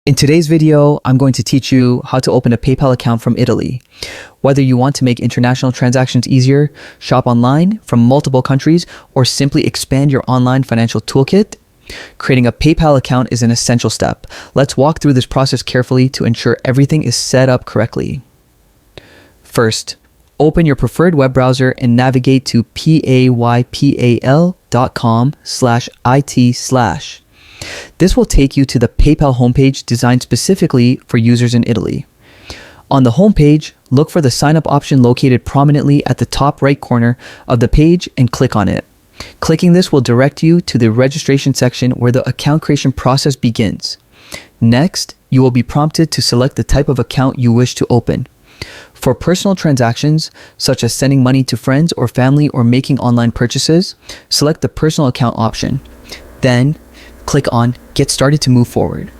In today's video, I'm going to teach you how to open a PayPal account from Italy. Whether you want to make international transactions easier, shop online from multiple countries, or simply expand your online financial toolkit, creating a PayPal account is an essential step. Let's walk through this process carefully to ensure everything is set up correctly. First, open your preferred web browser and navigate to paypal.com/it/. This will take you to the PayPal homepage designed specifically for users in Italy. On the homepage, look for the sign up option located prominently at the top right corner of the page and click on it. Clicking this will direct you to the registration section where the account creation process begins. Next, you will be prompted to select the type of account you wish to open. For personal transactions, such as sending money to friends or family or making online purchases, select the personal account option. Then, click on Get Started to move forward.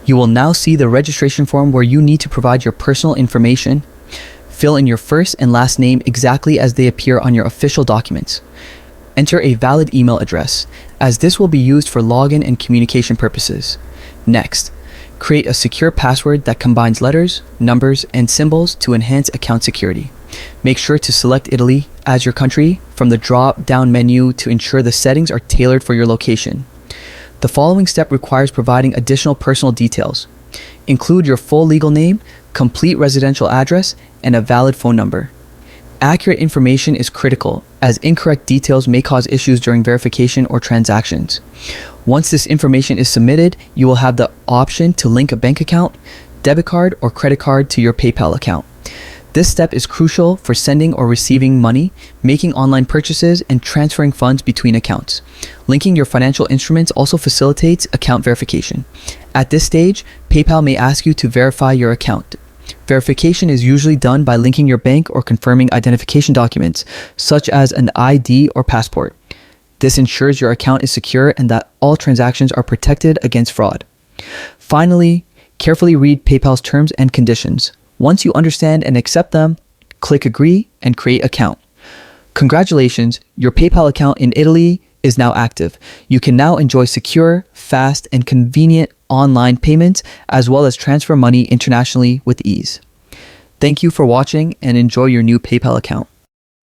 You will now see the registration form where you need to provide your personal information. Fill in your first and last name exactly as they appear on your official documents. Enter a valid email address, as this will be used for login and communication purposes. Next, create a secure password that combines letters, numbers, and symbols to enhance account security. Make sure to select Italy as your country from the drop-down menu to ensure the settings are tailored for your location. The following step requires providing additional personal details. Include your full legal name, complete residential address, and a valid phone number. Accurate information is critical, as incorrect details may cause issues during verification or transactions. Once this information is submitted, you will have the option to link a bank account, debit card, or credit card to your PayPal account. This step is crucial for sending or receiving money, making online purchases, and transferring funds between accounts. Linking your financial instruments also facilitates account verification. At this stage, PayPal may ask you to verify your account. Verification is usually done by linking your bank or confirming identification documents, such as an ID or passport. This ensures your account is secure and that all transactions are protected against fraud. Finally, carefully read PayPal's terms and conditions. Once you understand and accept them, click Agree and create account. Congratulations, your PayPal account in Italy is now active. You can now enjoy secure, fast, and convenient online payments, as well as transfer money internationally with ease. Thank you for watching and enjoy your new PayPal account.